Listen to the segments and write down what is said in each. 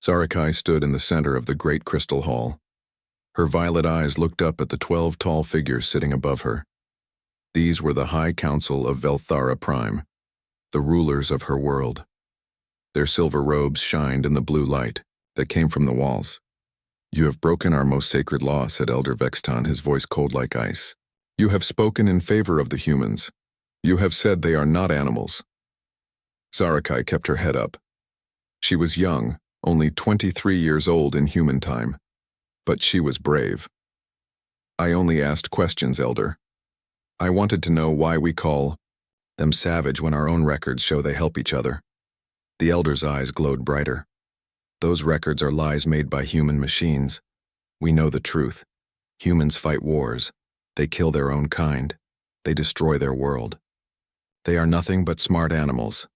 Sarakai stood in the center of the great crystal hall. Her violet eyes looked up at the 12 tall figures sitting above her. These were the High Council of Velthara Prime, the rulers of her world. Their silver robes shined in the blue light that came from the walls. "You have broken our most sacred law," said Elder Vexton, his voice cold like ice. "You have spoken in favor of the humans. You have said they are not animals." Sarakai kept her head up. She was young, only 23 years old in human time, but she was brave. "I only asked questions, Elder. I wanted to know why we call them savage when our own records show they help each other." The Elder's eyes glowed brighter. "Those records are lies made by human machines. We know the truth. Humans fight wars. They kill their own kind. They destroy their world. They are nothing but smart animals.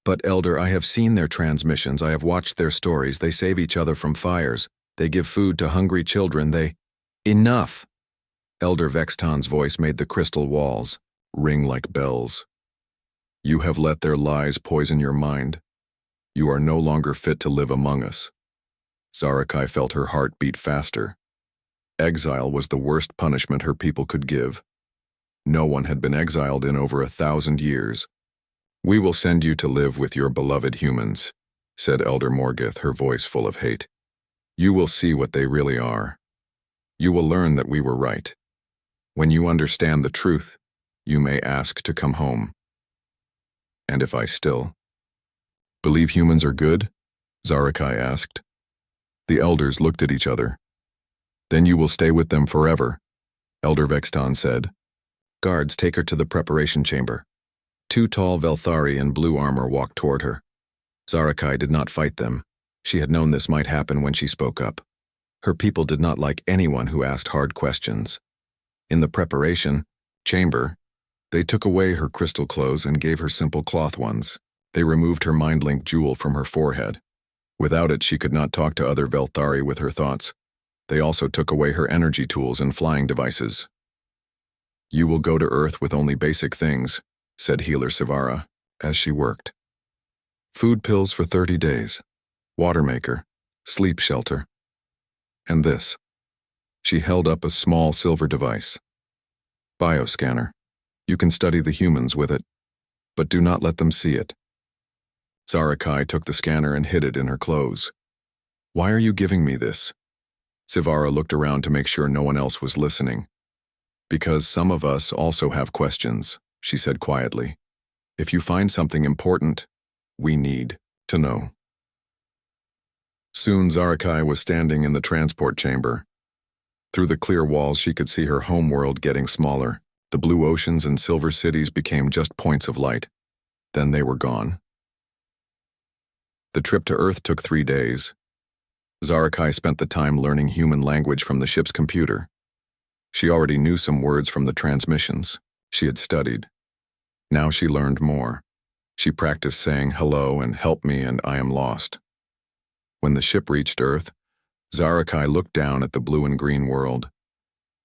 But, Elder, I have seen their transmissions. I have watched their stories. They save each other from fires. They give food to hungry children. They—" "Enough!" Elder Vexton's voice made the crystal walls ring like bells. "You have let their lies poison your mind. You are no longer fit to live among us." Sarakai felt her heart beat faster. Exile was the worst punishment her people could give. No one had been exiled in over 1,000 years. "We will send you to live with your beloved humans," said Elder Morgith, her voice full of hate. "You will see what they really are. You will learn that we were right. When you understand the truth, you may ask to come home." "And if I still believe humans are good?" Sarakai asked. The elders looked at each other. "Then you will stay with them forever," Elder Vexton said. "Guards, take her to the preparation chamber." 2 tall Velthari in blue armor walked toward her. Sarakai did not fight them. She had known this might happen when she spoke up. Her people did not like anyone who asked hard questions. In the preparation chamber, they took away her crystal clothes and gave her simple cloth ones. They removed her mind-link jewel from her forehead. Without it, she could not talk to other Velthari with her thoughts. They also took away her energy tools and flying devices. "You will go to Earth with only basic things," said Healer Sivara, as she worked. "Food pills for 30 days, water maker, sleep shelter, and this." She held up a small silver device. "Bioscanner. You can study the humans with it, but do not let them see it." Sarakai took the scanner and hid it in her clothes. "Why are you giving me this?" Sivara looked around to make sure no one else was listening. "Because some of us also have questions," she said quietly. "If you find something important, we need to know." Soon Sarakai was standing in the transport chamber. Through the clear walls she could see her homeworld getting smaller. The blue oceans and silver cities became just points of light. Then they were gone. The trip to Earth took 3 days. Sarakai spent the time learning human language from the ship's computer. She already knew some words from the transmissions. She had studied. Now she learned more. She practiced saying hello and help me and I am lost. When the ship reached Earth, Sarakai looked down at the blue and green world.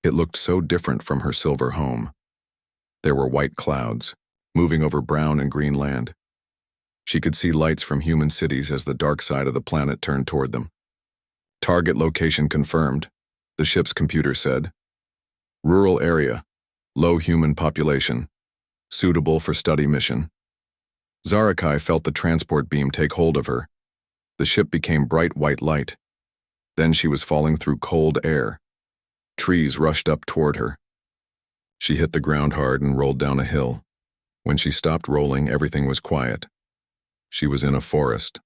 It looked so different from her silver home. There were white clouds, moving over brown and green land. She could see lights from human cities as the dark side of the planet turned toward them. "Target location confirmed," the ship's computer said. "Rural area, low human population, suitable for study mission." Sarakai felt the transport beam take hold of her. The ship became bright white light. Then she was falling through cold air. Trees rushed up toward her. She hit the ground hard and rolled down a hill. When she stopped rolling, everything was quiet. She was in a forest.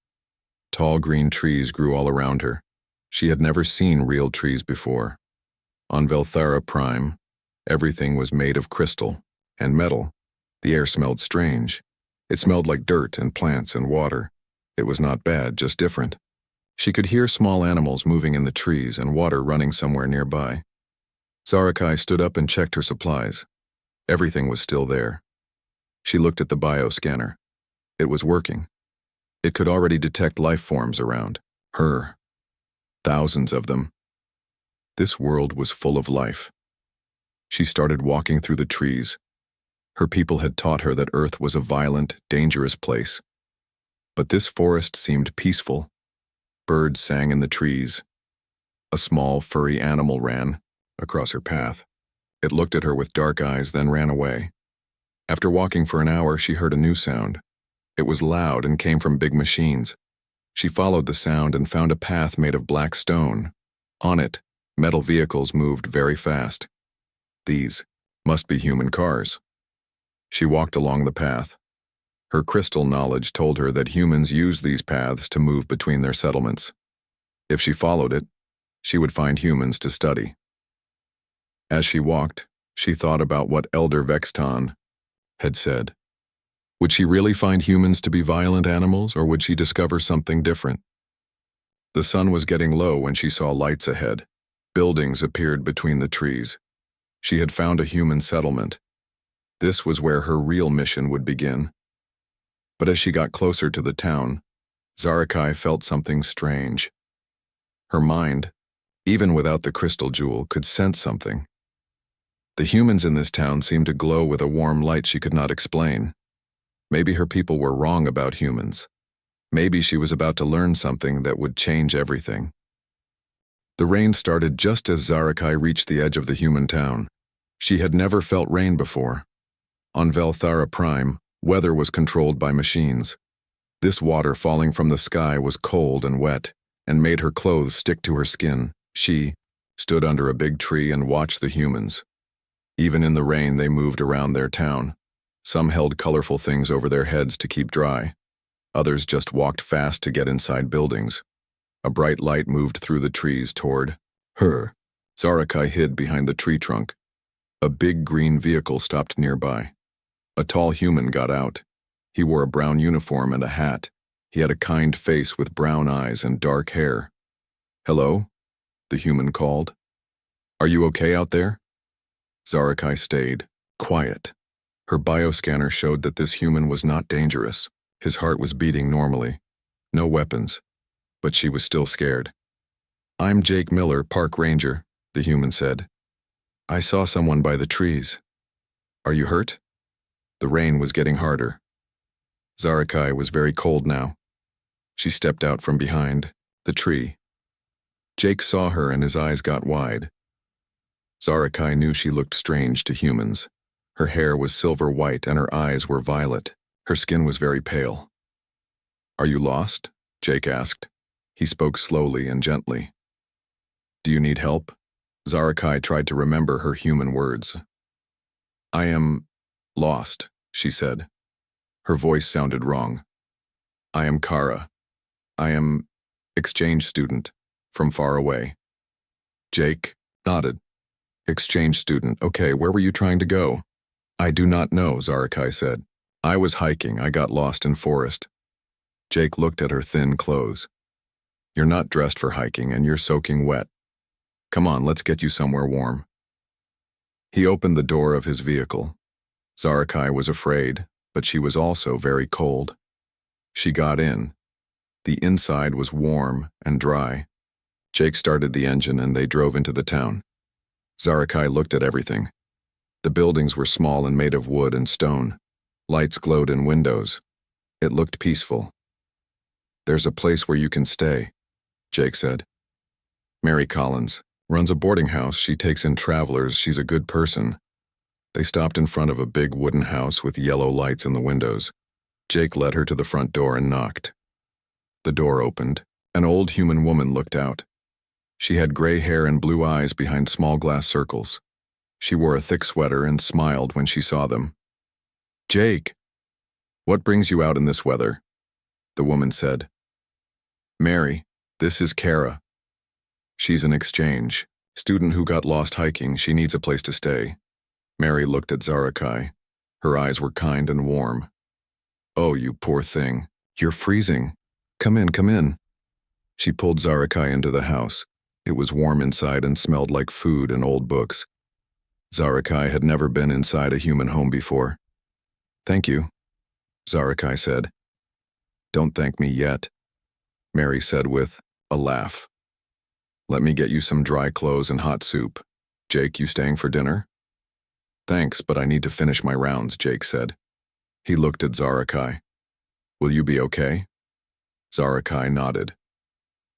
Tall green trees grew all around her. She had never seen real trees before. On Velthara Prime, everything was made of crystal and metal. The air smelled strange. It smelled like dirt and plants and water. It was not bad, just different. She could hear small animals moving in the trees and water running somewhere nearby. Sarakai stood up and checked her supplies. Everything was still there. She looked at the bioscanner. It was working. It could already detect life forms around her. Thousands of them. This world was full of life. She started walking through the trees. Her people had taught her that Earth was a violent, dangerous place. But this forest seemed peaceful. Birds sang in the trees. A small, furry animal ran across her path. It looked at her with dark eyes, then ran away. After walking for an hour, she heard a new sound. It was loud and came from big machines. She followed the sound and found a path made of black stone. On it, metal vehicles moved very fast. These must be human cars. She walked along the path. Her crystal knowledge told her that humans use these paths to move between their settlements. If she followed it, she would find humans to study. As she walked, she thought about what Elder Vexton had said. Would she really find humans to be violent animals, or would she discover something different? The sun was getting low when she saw lights ahead. Buildings appeared between the trees. She had found a human settlement. This was where her real mission would begin. But as she got closer to the town, Zarakai felt something strange. Her mind, even without the crystal jewel, could sense something. The humans in this town seemed to glow with a warm light she could not explain. Maybe her people were wrong about humans. Maybe she was about to learn something that would change everything. The rain started just as Zarakai reached the edge of the human town. She had never felt rain before. On Velthara Prime, weather was controlled by machines. This water falling from the sky was cold and wet, and made her clothes stick to her skin. She stood under a big tree and watched the humans. Even in the rain, they moved around their town. Some held colorful things over their heads to keep dry. Others just walked fast to get inside buildings. A bright light moved through the trees toward her. Zarakai hid behind the tree trunk. A big green vehicle stopped nearby. A tall human got out. He wore a brown uniform and a hat. He had a kind face with brown eyes and dark hair. "Hello?" the human called. "Are you okay out there?" Zarakai stayed quiet. Her bioscanner showed that this human was not dangerous. His heart was beating normally. No weapons. But she was still scared. "I'm Jake Miller, park ranger," the human said. "I saw someone by the trees. Are you hurt?" The rain was getting harder. Zarakai was very cold now. She stepped out from behind the tree. Jake saw her and his eyes got wide. Zarakai knew she looked strange to humans. Her hair was silver white and her eyes were violet. Her skin was very pale. "Are you lost?" Jake asked. He spoke slowly and gently. "Do you need help?" Zarakai tried to remember her human words. "I am lost," she said. Her voice sounded wrong. "I am Kara. I am exchange student from far away." Jake nodded. "Exchange student, okay, where were you trying to go?" "I do not know," Zarakai said. "I was hiking, I got lost in forest." Jake looked at her thin clothes. "You're not dressed for hiking and you're soaking wet. Come on, let's get you somewhere warm." He opened the door of his vehicle. Zarakai was afraid, but she was also very cold. She got in. The inside was warm and dry. Jake started the engine and they drove into the town. Zarakai looked at everything. The buildings were small and made of wood and stone. Lights glowed in windows. It looked peaceful. "There's a place where you can stay," Jake said. "Mary Collins runs a boarding house. She takes in travelers. She's a good person." They stopped in front of a big wooden house with yellow lights in the windows. Jake led her to the front door and knocked. The door opened. An old human woman looked out. She had gray hair and blue eyes behind small glass circles. She wore a thick sweater and smiled when she saw them. "Jake, what brings you out in this weather?" the woman said. "Mary, this is Kara. She's an exchange student who got lost hiking. She needs a place to stay." Mary looked at Zarakai. Her eyes were kind and warm. "Oh, you poor thing. You're freezing. Come in, come in." She pulled Zarakai into the house. It was warm inside and smelled like food and old books. Zarakai had never been inside a human home before. "Thank you," Zarakai said. "Don't thank me yet," Mary said with a laugh. "Let me get you some dry clothes and hot soup. Jake, you staying for dinner?" "Thanks, but I need to finish my rounds," Jake said. He looked at Zarakai. "Will you be okay?" Zarakai nodded.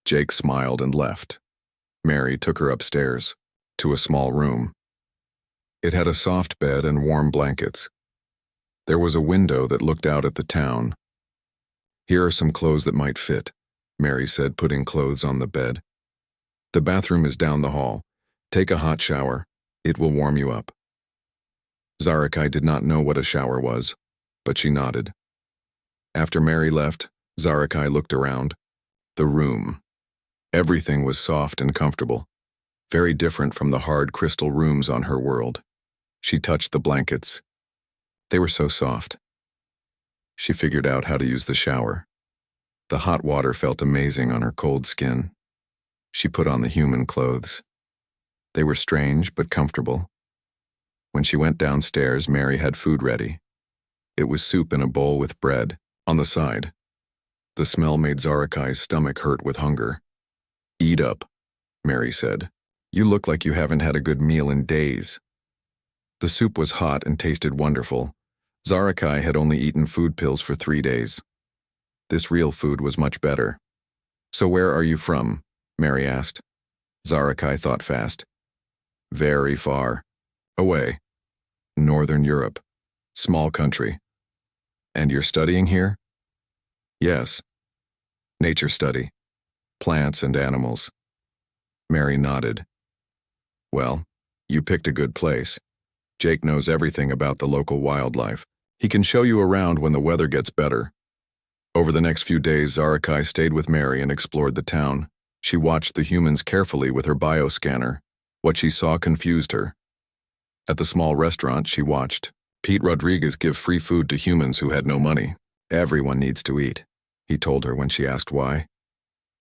Jake smiled and left. Mary took her upstairs, to a small room. It had a soft bed and warm blankets. There was a window that looked out at the town. "Here are some clothes that might fit," Mary said, putting clothes on the bed. "The bathroom is down the hall. Take a hot shower. It will warm you up." Zarakai did not know what a shower was, but she nodded. After Mary left, Zarakai looked around. The room. Everything was soft and comfortable, very different from the hard crystal rooms on her world. She touched the blankets. They were so soft. She figured out how to use the shower. The hot water felt amazing on her cold skin. She put on the human clothes. They were strange but comfortable. When she went downstairs, Mary had food ready. It was soup in a bowl with bread, on the side. The smell made Zarakai's stomach hurt with hunger. "Eat up," Mary said. "You look like you haven't had a good meal in days." The soup was hot and tasted wonderful. Zarakai had only eaten food pills for 3 days. This real food was much better. "So where are you from?" Mary asked. Zarakai thought fast. "Very far. Away. Northern Europe. Small country. And you're studying here?" "Yes. Nature study. Plants and animals." Mary nodded. "Well, you picked a good place. Jake knows everything about the local wildlife. He can show you around when the weather gets better." Over the next few days, Zarakai stayed with Mary and explored the town. She watched the humans carefully with her bioscanner. What she saw confused her. At the small restaurant, she watched Pete Rodriguez give free food to humans who had no money. "Everyone needs to eat," he told her when she asked why.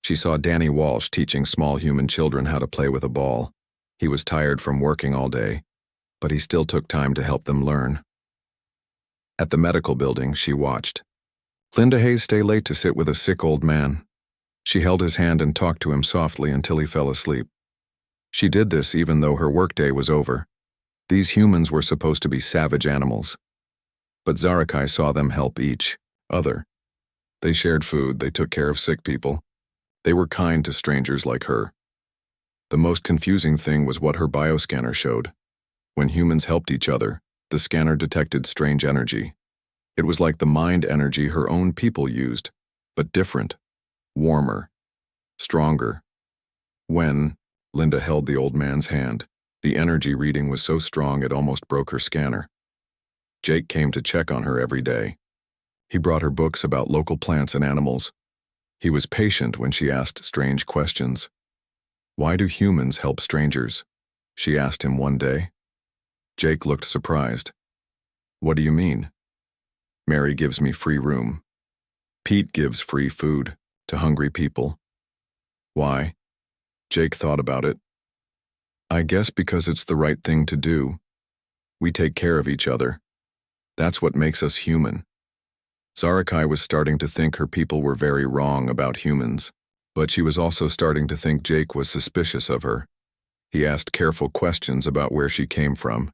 She saw Danny Walsh teaching small human children how to play with a ball. He was tired from working all day, but he still took time to help them learn. At the medical building, she watched Linda Hayes stay late to sit with a sick old man. She held his hand and talked to him softly until he fell asleep. She did this even though her workday was over. These humans were supposed to be savage animals. But Zarakai saw them help each other. They shared food, they took care of sick people. They were kind to strangers like her. The most confusing thing was what her bioscanner showed. When humans helped each other, the scanner detected strange energy. It was like the mind energy her own people used, but different, warmer, stronger. When Linda held the old man's hand, the energy reading was so strong it almost broke her scanner. Jake came to check on her every day. He brought her books about local plants and animals. He was patient when she asked strange questions. "Why do humans help strangers?" she asked him one day. Jake looked surprised. "What do you mean?" "Mary gives me free room. Pete gives free food to hungry people." "Why?" Jake thought about it. "I guess because it's the right thing to do. We take care of each other. That's what makes us human." Zarakai was starting to think her people were very wrong about humans, but she was also starting to think Jake was suspicious of her. He asked careful questions about where she came from.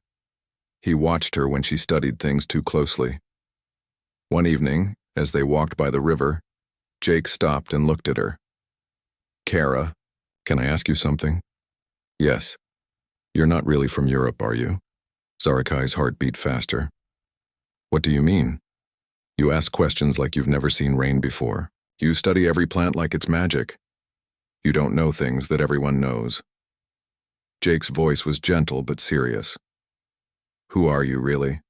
He watched her when she studied things too closely. One evening, as they walked by the river, Jake stopped and looked at her. "Kara, can I ask you something?" "Yes. You're not really from Europe, are you?" Zarakai's heart beat faster. "What do you mean? You ask questions like you've never seen rain before. You study every plant like it's magic. You don't know things that everyone knows." Jake's voice was gentle but serious. "Who are you, really?"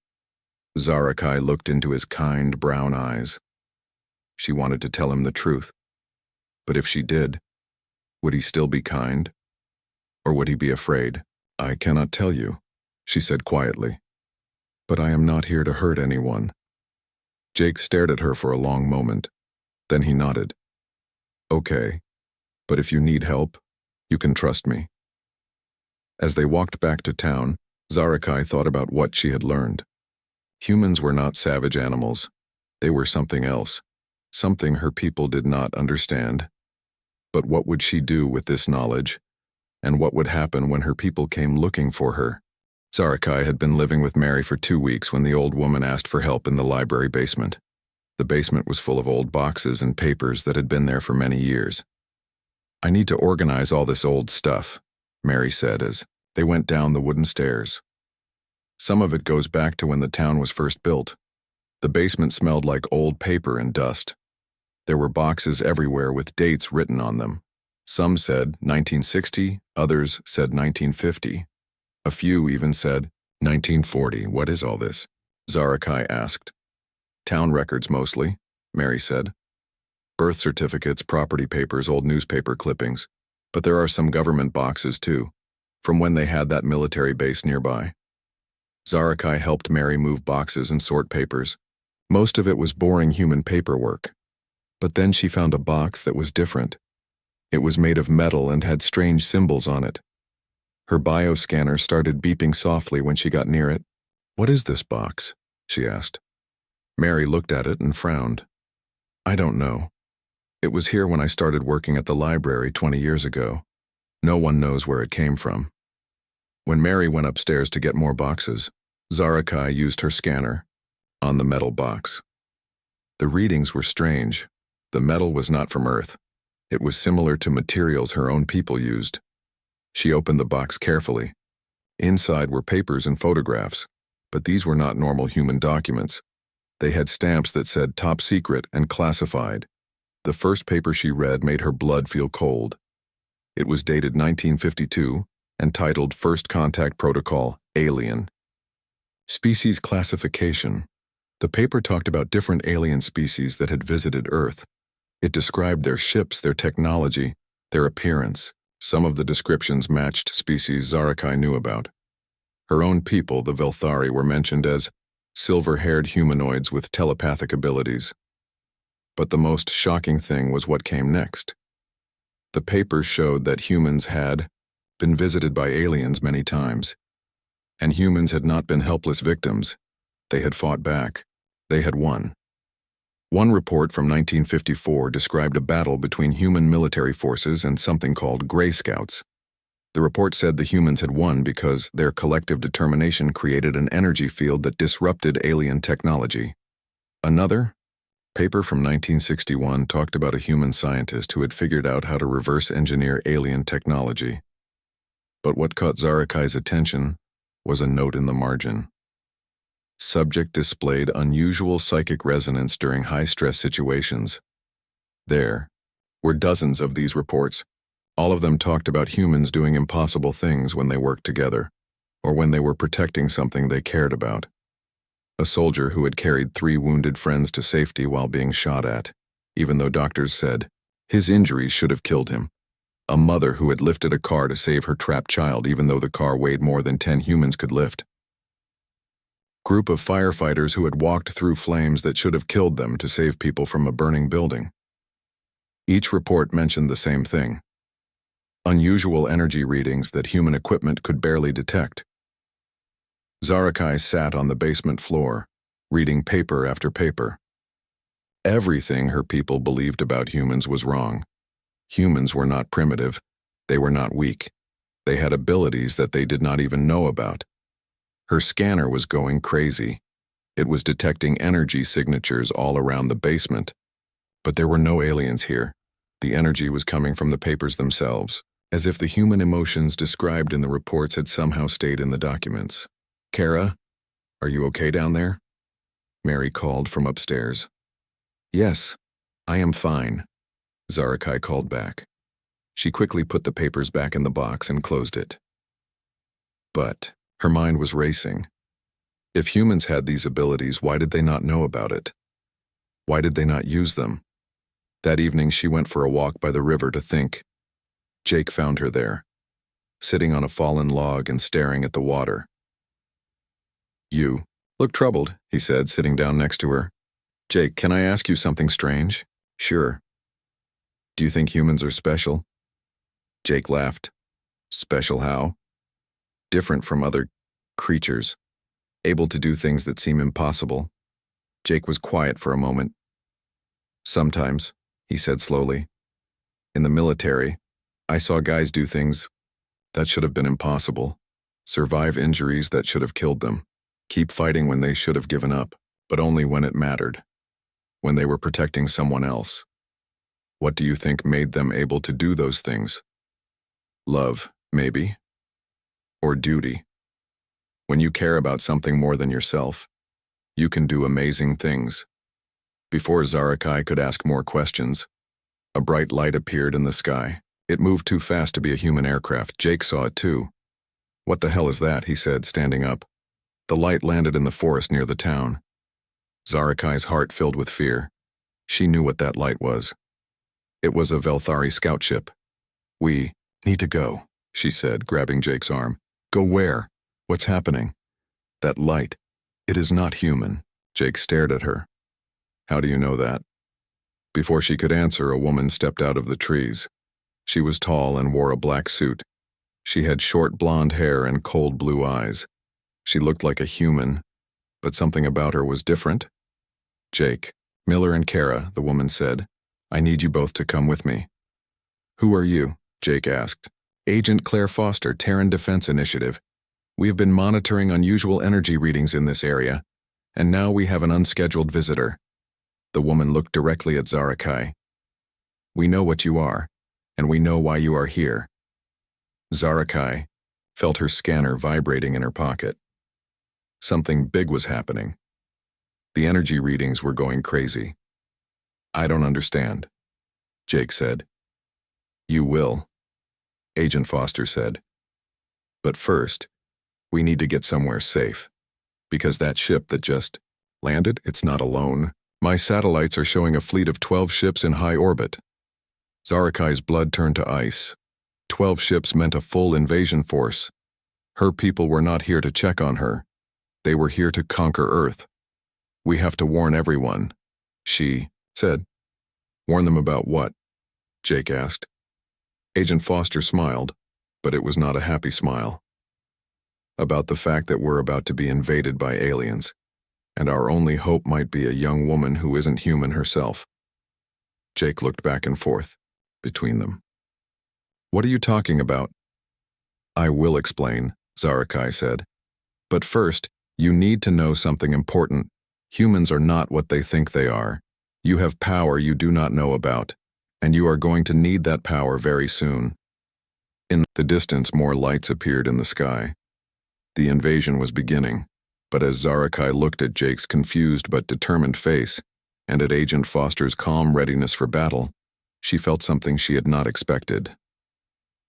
Zarakai looked into his kind brown eyes. She wanted to tell him the truth. But if she did, would he still be kind? Or would he be afraid? "I cannot tell you," she said quietly. "But I am not here to hurt anyone." Jake stared at her for a long moment. Then he nodded. "Okay, but if you need help, you can trust me." As they walked back to town, Zarakai thought about what she had learned. Humans were not savage animals. They were something else, something her people did not understand. But what would she do with this knowledge? And what would happen when her people came looking for her? Zarakai had been living with Mary for 2 weeks when the old woman asked for help in the library basement. The basement was full of old boxes and papers that had been there for many years. I need to organize all this old stuff, Mary said as they went down the wooden stairs. Some of it goes back to when the town was first built. The basement smelled like old paper and dust. There were boxes everywhere with dates written on them. Some said 1960, others said 1950. A few even said 1940. What is all this? Zarakai asked. Town records mostly, Mary said. Birth certificates, property papers, old newspaper clippings. But there are some government boxes too, from when they had that military base nearby. Zarakai helped Mary move boxes and sort papers. Most of it was boring human paperwork. But then she found a box that was different. It was made of metal and had strange symbols on it. Her bioscanner started beeping softly when she got near it. What is this box? She asked. Mary looked at it and frowned. I don't know. It was here when I started working at the library 20 years ago. No one knows where it came from. When Mary went upstairs to get more boxes, Zarakai used her scanner on the metal box. The readings were strange. The metal was not from Earth. It was similar to materials her own people used. She opened the box carefully. Inside were papers and photographs, but these were not normal human documents. They had stamps that said top secret and classified. The first paper she read made her blood feel cold. It was dated 1952 and titled First Contact Protocol, Alien. Species classification. The paper talked about different alien species that had visited Earth. It described their ships, their technology, their appearance. Some of the descriptions matched species Zarakai knew about. Her own people, the Velthari, were mentioned as silver-haired humanoids with telepathic abilities. But the most shocking thing was what came next. The papers showed that humans had been visited by aliens many times, and humans had not been helpless victims. They had fought back. They had won. One report from 1954 described a battle between human military forces and something called Grey Scouts. The report said the humans had won because their collective determination created an energy field that disrupted alien technology. Another paper from 1961 talked about a human scientist who had figured out how to reverse engineer alien technology. But what caught Zarakai's attention was a note in the margin. Subject displayed unusual psychic resonance during high-stress situations. There were dozens of these reports. All of them talked about humans doing impossible things when they worked together, or when they were protecting something they cared about. A soldier who had carried 3 wounded friends to safety while being shot at, even though doctors said his injuries should have killed him. A mother who had lifted a car to save her trapped child even though the car weighed more than 10 humans could lift. Group of firefighters who had walked through flames that should have killed them to save people from a burning building. Each report mentioned the same thing. Unusual energy readings that human equipment could barely detect. Zarakai sat on the basement floor, reading paper after paper. Everything her people believed about humans was wrong. Humans were not primitive. They were not weak. They had abilities that they did not even know about. Her scanner was going crazy. It was detecting energy signatures all around the basement. But there were no aliens here. The energy was coming from the papers themselves, as if the human emotions described in the reports had somehow stayed in the documents. Kara, are you okay down there? Mary called from upstairs. Yes, I am fine, Zarakai called back. She quickly put the papers back in the box and closed it. But her mind was racing. If humans had these abilities, why did they not know about it? Why did they not use them? That evening she went for a walk by the river to think. Jake found her there, sitting on a fallen log and staring at the water. You look troubled, he said, sitting down next to her. Jake, can I ask you something strange? Sure. Do you think humans are special? Jake laughed. Special how? Different from other creatures, able to do things that seem impossible. Jake was quiet for a moment. Sometimes, he said slowly. In the military, I saw guys do things that should have been impossible, survive injuries that should have killed them, keep fighting when they should have given up, but only when it mattered, when they were protecting someone else. What do you think made them able to do those things? Love, maybe? Or duty? When you care about something more than yourself, you can do amazing things. Before Zarakai could ask more questions, a bright light appeared in the sky. It moved too fast to be a human aircraft. Jake saw it too. "What the hell is that?" he said, standing up. The light landed in the forest near the town. Zarakai's heart filled with fear. She knew what that light was. It was a Velthari scout ship. "We need to go," she said, grabbing Jake's arm. "Go where? What's happening?" "That light. It is not human." Jake stared at her. "How do you know that?" Before she could answer, a woman stepped out of the trees. She was tall and wore a black suit. She had short blonde hair and cold blue eyes. She looked like a human, but something about her was different. "Jake, Miller and Kara," the woman said. "I need you both to come with me." "Who are you?" Jake asked. "Agent Claire Foster, Terran Defense Initiative. We have been monitoring unusual energy readings in this area, and now we have an unscheduled visitor." The woman looked directly at Zarakai. "We know what you are, and we know why you are here." Zarakai felt her scanner vibrating in her pocket. Something big was happening. The energy readings were going crazy. "I don't understand," Jake said. "You will," Agent Foster said. "But first, we need to get somewhere safe, because that ship that just landed, it's not alone. My satellites are showing a fleet of 12 ships in high orbit." Zarakai's blood turned to ice. 12 ships meant a full invasion force. Her people were not here to check on her. They were here to conquer Earth. "We have to warn everyone," she said. "Warn them about what?" Jake asked. Agent Foster smiled, but it was not a happy smile. "About the fact that we're about to be invaded by aliens, and our only hope might be a young woman who isn't human herself." Jake looked back and forth between them. "What are you talking about?" "I will explain," Zarakai said. "But first, you need to know something important. Humans are not what they think they are. You have power you do not know about, and you are going to need that power very soon." In the distance, more lights appeared in the sky. The invasion was beginning, but as Zarakai looked at Jake's confused but determined face, and at Agent Foster's calm readiness for battle, she felt something she had not expected.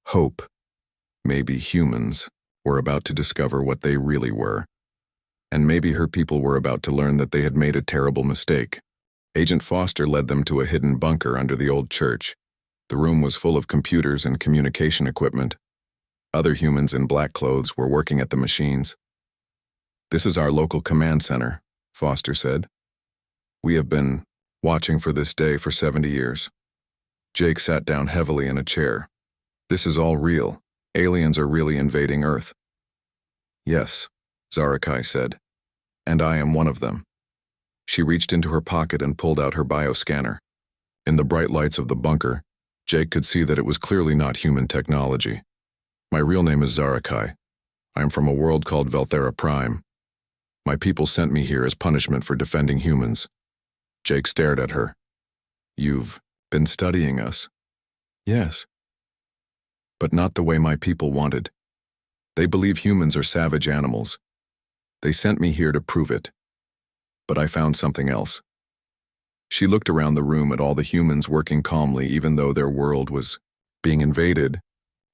Hope. Maybe humans were about to discover what they really were. And maybe her people were about to learn that they had made a terrible mistake. Agent Foster led them to a hidden bunker under the old church. The room was full of computers and communication equipment. Other humans in black clothes were working at the machines. "This is our local command center," Foster said. "We have been watching for this day for 70 years. Jake sat down heavily in a chair. "This is all real. Aliens are really invading Earth." "Yes," Zarakai said. "And I am one of them." She reached into her pocket and pulled out her bioscanner. In the bright lights of the bunker, Jake could see that it was clearly not human technology. "My real name is Zarakai. I am from a world called Velthara Prime. My people sent me here as punishment for defending humans." Jake stared at her. "You've been studying us?" "Yes." "But not the way my people wanted. They believe humans are savage animals. They sent me here to prove it. But I found something else." She looked around the room at all the humans working calmly even though their world was being invaded.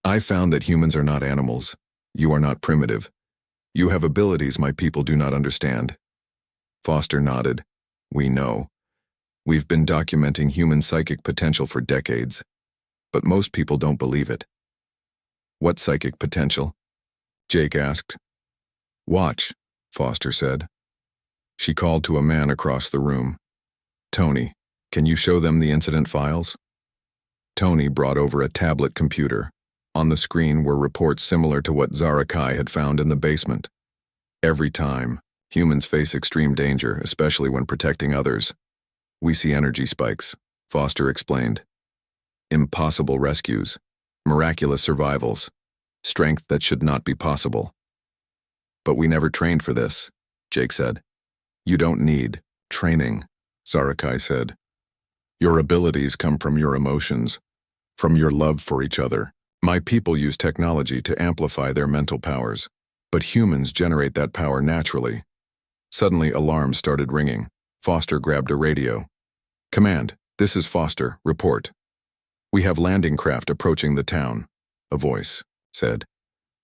"I found that humans are not animals. You are not primitive. You have abilities my people do not understand." Foster nodded. "We know. We've been documenting human psychic potential for decades. But most people don't believe it." "What psychic potential?" Jake asked. "Watch," Foster said. She called to a man across the room. "Tony, can you show them the incident files?" Tony brought over a tablet computer. On the screen were reports similar to what Zarakai had found in the basement. "Every time, humans face extreme danger, especially when protecting others. We see energy spikes," Foster explained. "Impossible rescues, miraculous survivals, strength that should not be possible." "But we never trained for this," Jake said. "You don't need training," Zarakai said. Your abilities come from your emotions, from your love for each other. My people use technology to amplify their mental powers, but humans generate that power naturally. Suddenly, alarms started ringing. Foster grabbed a radio. Command, this is Foster, report. We have landing craft approaching the town, a voice said.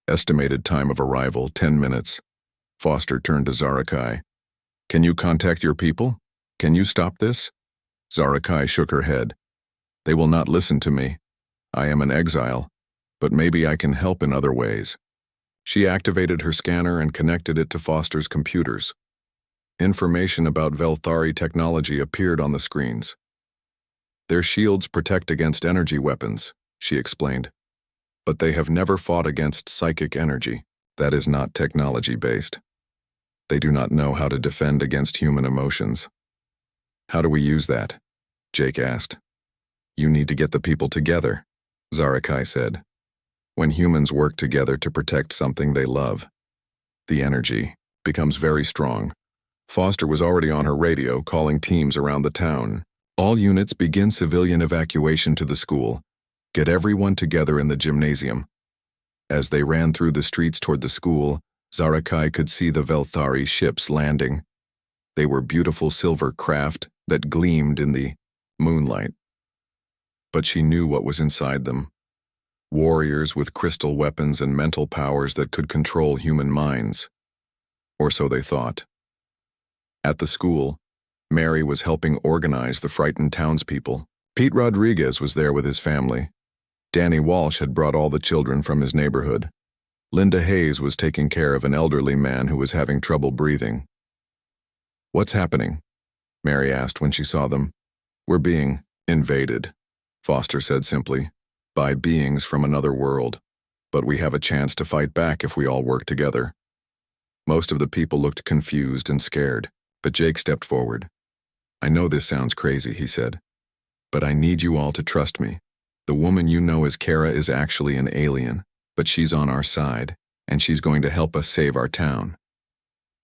Estimated time of arrival, 10 minutes. Foster turned to Zarakai. Can you contact your people? Can you stop this? Zarakai shook her head. They will not listen to me. I am an exile, but maybe I can help in other ways. She activated her scanner and connected it to Foster's computers. Information about Velthari technology appeared on the screens. Their shields protect against energy weapons, she explained. But they have never fought against psychic energy. That is not technology-based. They do not know how to defend against human emotions. How do we use that? Jake asked. You need to get the people together, Zarakai said. When humans work together to protect something they love, the energy becomes very strong. Foster was already on her radio calling teams around the town. All units begin civilian evacuation to the school. Get everyone together in the gymnasium. As they ran through the streets toward the school, Zarakai could see the Velthari ships landing. They were beautiful silver craft that gleamed in the moonlight. But she knew what was inside them. Warriors with crystal weapons and mental powers that could control human minds. Or so they thought. At the school, Mary was helping organize the frightened townspeople. Pete Rodriguez was there with his family. Danny Walsh had brought all the children from his neighborhood. Linda Hayes was taking care of an elderly man who was having trouble breathing. What's happening? Mary asked when she saw them. We're being invaded, Foster said simply, by beings from another world. But we have a chance to fight back if we all work together. Most of the people looked confused and scared, but Jake stepped forward. I know this sounds crazy, he said, but I need you all to trust me. The woman you know as Kara is actually an alien, but she's on our side, and she's going to help us save our town.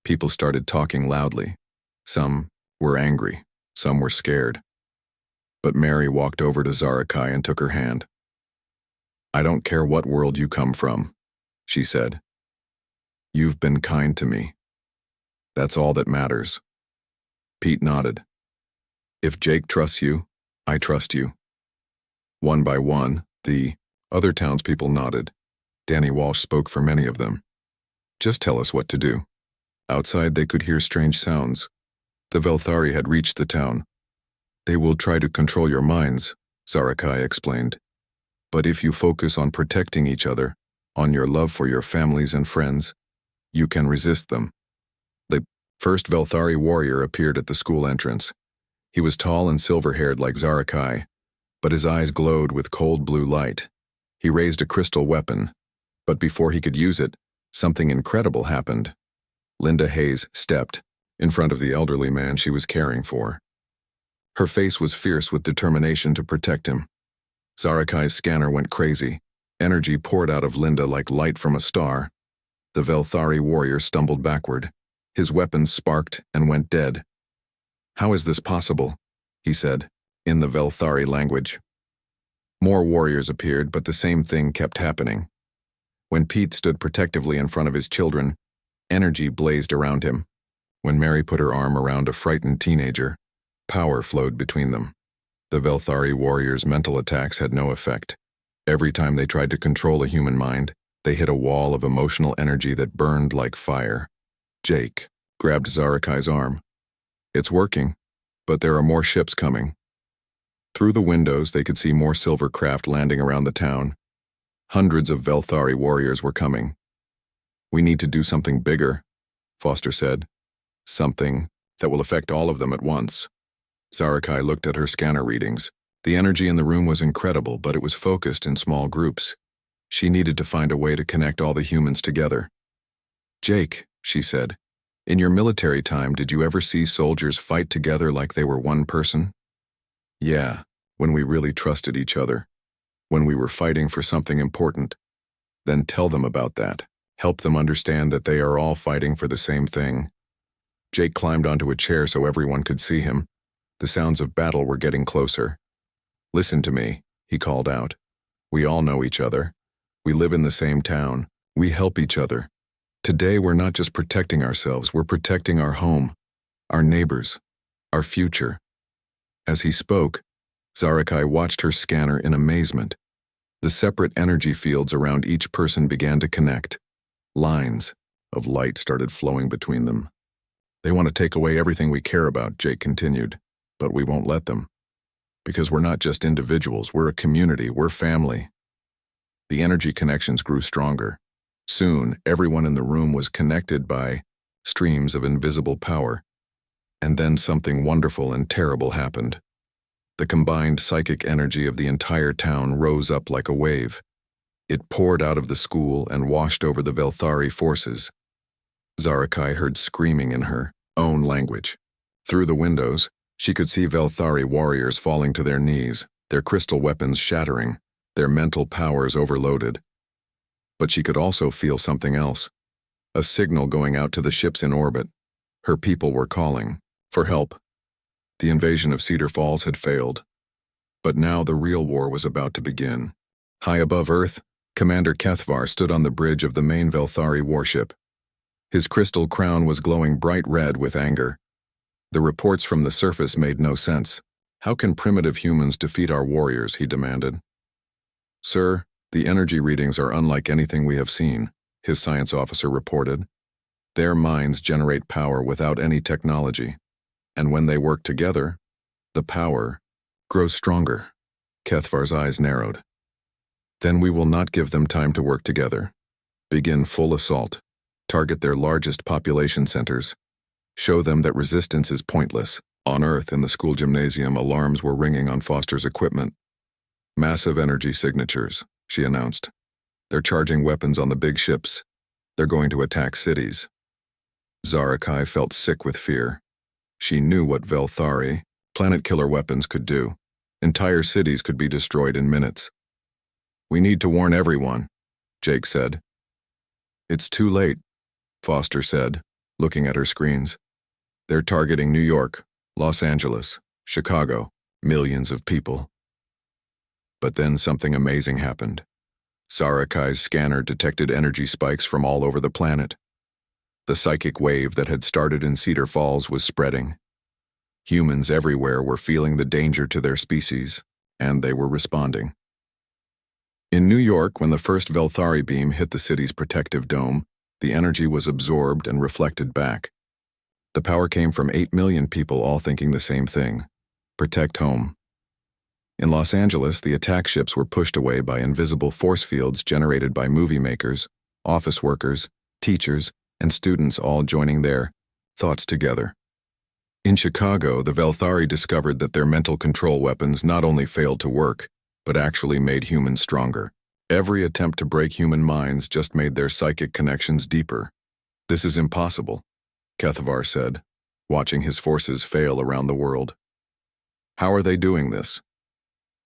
People started talking loudly. Some were angry, some were scared. But Mary walked over to Zarakai and took her hand. I don't care what world you come from, she said. You've been kind to me. That's all that matters. Pete nodded. If Jake trusts you, I trust you. One by one, the other townspeople nodded. Danny Walsh spoke for many of them. Just tell us what to do. Outside they could hear strange sounds. The Velthari had reached the town. They will try to control your minds, Zarakai explained. But if you focus on protecting each other, on your love for your families and friends, you can resist them. The first Velthari warrior appeared at the school entrance. He was tall and silver-haired like Zarakai, but his eyes glowed with cold blue light. He raised a crystal weapon, but before he could use it, something incredible happened. Linda Hayes stepped in front of the elderly man she was caring for. Her face was fierce with determination to protect him. Zarakai's scanner went crazy. Energy poured out of Linda like light from a star. The Velthari warrior stumbled backward. His weapons sparked and went dead. How is this possible? He said, in the Velthari language. More warriors appeared, but the same thing kept happening. When Pete stood protectively in front of his children, energy blazed around him. When Mary put her arm around a frightened teenager, power flowed between them. The Velthari warriors' mental attacks had no effect. Every time they tried to control a human mind, they hit a wall of emotional energy that burned like fire. Jake grabbed Zarakai's arm. It's working, but there are more ships coming. Through the windows, they could see more silver craft landing around the town. Hundreds of Velthari warriors were coming. We need to do something bigger, Foster said. Something that will affect all of them at once. Zarakai looked at her scanner readings. The energy in the room was incredible, but it was focused in small groups. She needed to find a way to connect all the humans together. Jake, she said, in your military time, did you ever see soldiers fight together like they were one person? Yeah, when we really trusted each other. When we were fighting for something important. Then tell them about that. Help them understand that they are all fighting for the same thing. Jake climbed onto a chair so everyone could see him. The sounds of battle were getting closer. "Listen to me," he called out. "We all know each other. We live in the same town. We help each other. Today we're not just protecting ourselves, we're protecting our home, our neighbors, our future." As he spoke, Zarakai watched her scanner in amazement. The separate energy fields around each person began to connect. Lines of light started flowing between them. "They want to take away everything we care about," Jake continued, "but we won't let them. Because we're not just individuals, we're a community, we're family." The energy connections grew stronger. Soon, everyone in the room was connected by streams of invisible power. And then something wonderful and terrible happened. The combined psychic energy of the entire town rose up like a wave. It poured out of the school and washed over the Velthari forces. Zarakai heard screaming in her own language. Through the windows, she could see Velthari warriors falling to their knees, their crystal weapons shattering, their mental powers overloaded. But she could also feel something else. A signal going out to the ships in orbit. Her people were calling for help. The invasion of Cedar Falls had failed. But now the real war was about to begin. High above Earth, Commander Kethvar stood on the bridge of the main Velthari warship. His crystal crown was glowing bright red with anger. The reports from the surface made no sense. "How can primitive humans defeat our warriors?" he demanded. "Sir, the energy readings are unlike anything we have seen," his science officer reported. "Their minds generate power without any technology. And when they work together, the power grows stronger." Kethvar's eyes narrowed. "Then we will not give them time to work together. Begin full assault. Target their largest population centers. Show them that resistance is pointless." On Earth, in the school gymnasium, alarms were ringing on Foster's equipment. "Massive energy signatures," she announced. "They're charging weapons on the big ships. They're going to attack cities." Zarakai felt sick with fear. She knew what Velthari, planet-killer weapons, could do. Entire cities could be destroyed in minutes. "We need to warn everyone," Jake said. "It's too late," Foster said, looking at her screens. "They're targeting New York, Los Angeles, Chicago, millions of people." But then something amazing happened. Zarakai's scanner detected energy spikes from all over the planet. The psychic wave that had started in Cedar Falls was spreading. Humans everywhere were feeling the danger to their species, and they were responding. In New York, when the first Velthari beam hit the city's protective dome, the energy was absorbed and reflected back. The power came from 8 million people all thinking the same thing: protect home. In Los Angeles, the attack ships were pushed away by invisible force fields generated by movie makers, office workers, teachers, and students all joining their thoughts together. In Chicago, the Velthari discovered that their mental control weapons not only failed to work, but actually made humans stronger. Every attempt to break human minds just made their psychic connections deeper. "This is impossible," Kethvar said, watching his forces fail around the world. "How are they doing this?"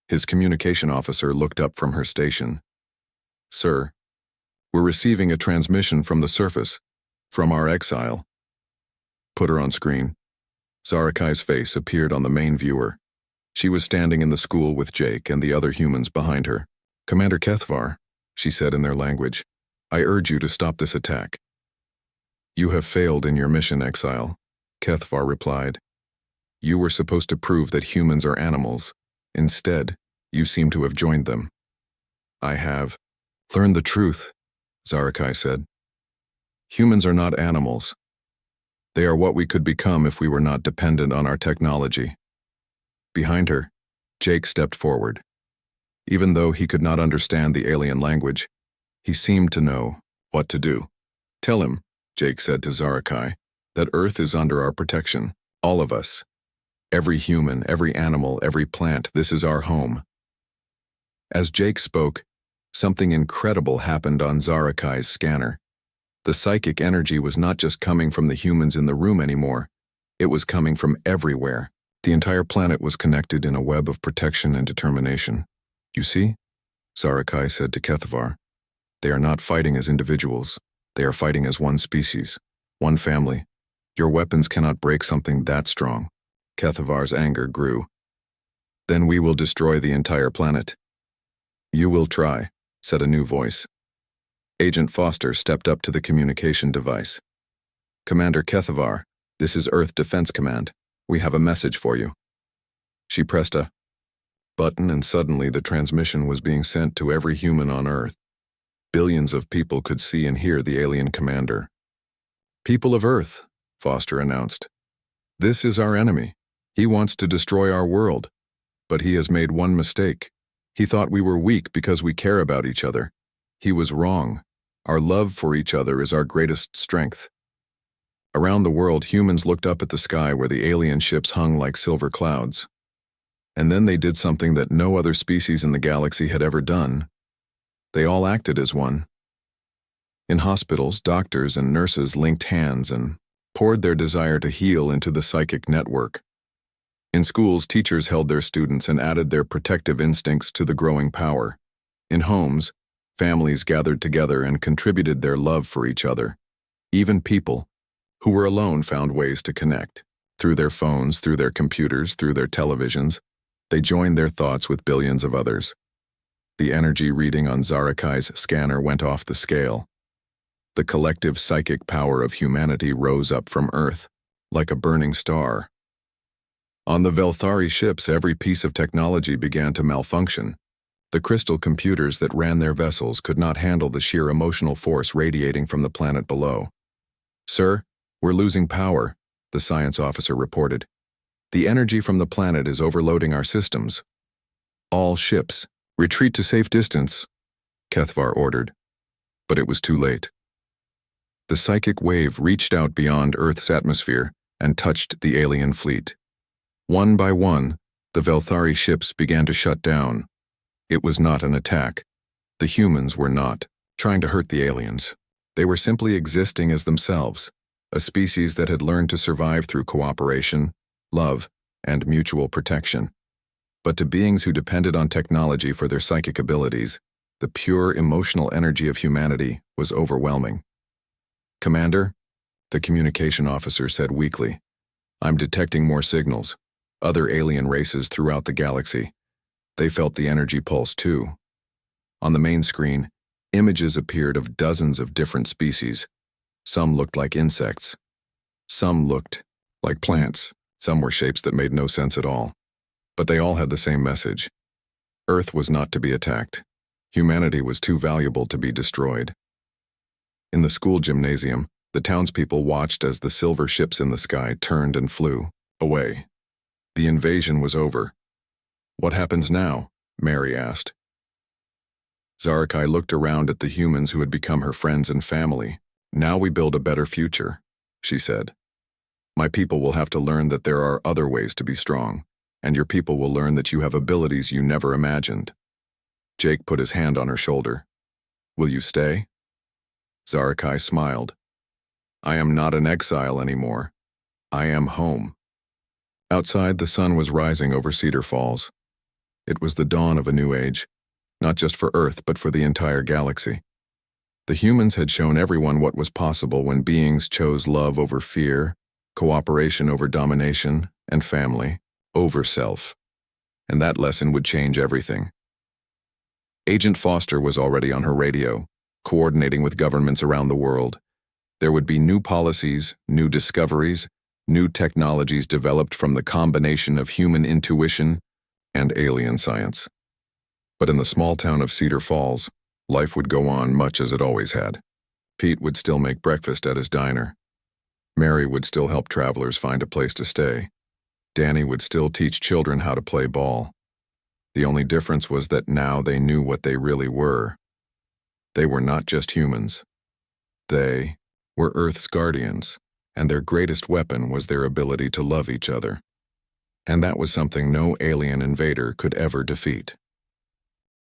His communication officer looked up from her station. "Sir, we're receiving a transmission from the surface, from our exile." "Put her on screen." Zarakai's face appeared on the main viewer. She was standing in the school with Jake and the other humans behind her. "Commander Kethvar," she said in their language, "I urge you to stop this attack." "You have failed in your mission, Exile," Kethvar replied. "You were supposed to prove that humans are animals. Instead, you seem to have joined them." "I have learned the truth," Zarakai said. "Humans are not animals. They are what we could become if we were not dependent on our technology." Behind her, Jake stepped forward. Even though he could not understand the alien language, he seemed to know what to do. "Tell him," Jake said to Zarakai, "that Earth is under our protection, all of us. Every human, every animal, every plant, this is our home." As Jake spoke, something incredible happened on Zarakai's scanner. The psychic energy was not just coming from the humans in the room anymore. It was coming from everywhere. The entire planet was connected in a web of protection and determination. "You see?" Zarakai said to Kethvar. "They are not fighting as individuals. They are fighting as one species, one family. Your weapons cannot break something that strong." Kethavar's anger grew. Then we will destroy the entire planet. You will try, said a new voice. Agent Foster stepped up to the communication device. Commander Kethavar, this is Earth Defense Command. We have a message for you. She pressed a button and suddenly the transmission was being sent to every human on Earth. Billions of people could see and hear the alien commander. People of Earth, Foster announced. This is our enemy. He wants to destroy our world. But he has made one mistake. He thought we were weak because we care about each other. He was wrong. Our love for each other is our greatest strength. Around the world, humans looked up at the sky where the alien ships hung like silver clouds. And then they did something that no other species in the galaxy had ever done. They all acted as one. In hospitals, doctors and nurses linked hands and poured their desire to heal into the psychic network. In schools, teachers held their students and added their protective instincts to the growing power. In homes, families gathered together and contributed their love for each other. Even people who were alone found ways to connect. Through their phones, through their computers, through their televisions, they joined their thoughts with billions of others. The energy reading on Zarakai's scanner went off the scale. The collective psychic power of humanity rose up from Earth, like a burning star. On the Velthari ships, every piece of technology began to malfunction. The crystal computers that ran their vessels could not handle the sheer emotional force radiating from the planet below. Sir, we're losing power, the science officer reported. The energy from the planet is overloading our systems. All ships, retreat to safe distance, Kethavar ordered. But it was too late. The psychic wave reached out beyond Earth's atmosphere and touched the alien fleet. One by one, the Velthari ships began to shut down. It was not an attack. The humans were not trying to hurt the aliens. They were simply existing as themselves, a species that had learned to survive through cooperation, love, and mutual protection. But to beings who depended on technology for their psychic abilities, the pure emotional energy of humanity was overwhelming. Commander, the communication officer said weakly, I'm detecting more signals. Other alien races throughout the galaxy. They felt the energy pulse too. On the main screen, images appeared of dozens of different species. Some looked like insects. Some looked like plants. Some were shapes that made no sense at all. But they all had the same message. Earth was not to be attacked. Humanity was too valuable to be destroyed. In the school gymnasium, the townspeople watched as the silver ships in the sky turned and flew away. The invasion was over. What happens now? Mary asked. Zarakai looked around at the humans who had become her friends and family. Now we build a better future, she said. My people will have to learn that there are other ways to be strong, and your people will learn that you have abilities you never imagined. Jake put his hand on her shoulder. Will you stay? Zarakai smiled. I am not an exile anymore. I am home. Outside, the sun was rising over Cedar Falls. It was the dawn of a new age, not just for Earth, but for the entire galaxy. The humans had shown everyone what was possible when beings chose love over fear, cooperation over domination, and family over self. And that lesson would change everything. Agent Foster was already on her radio, coordinating with governments around the world. There would be new policies, new discoveries, new technologies developed from the combination of human intuition and alien science. But in the small town of Cedar Falls, life would go on much as it always had. Pete would still make breakfast at his diner. Mary would still help travelers find a place to stay. Danny would still teach children how to play ball. The only difference was that now they knew what they really were. They were not just humans. They were Earth's guardians, and their greatest weapon was their ability to love each other. And that was something no alien invader could ever defeat.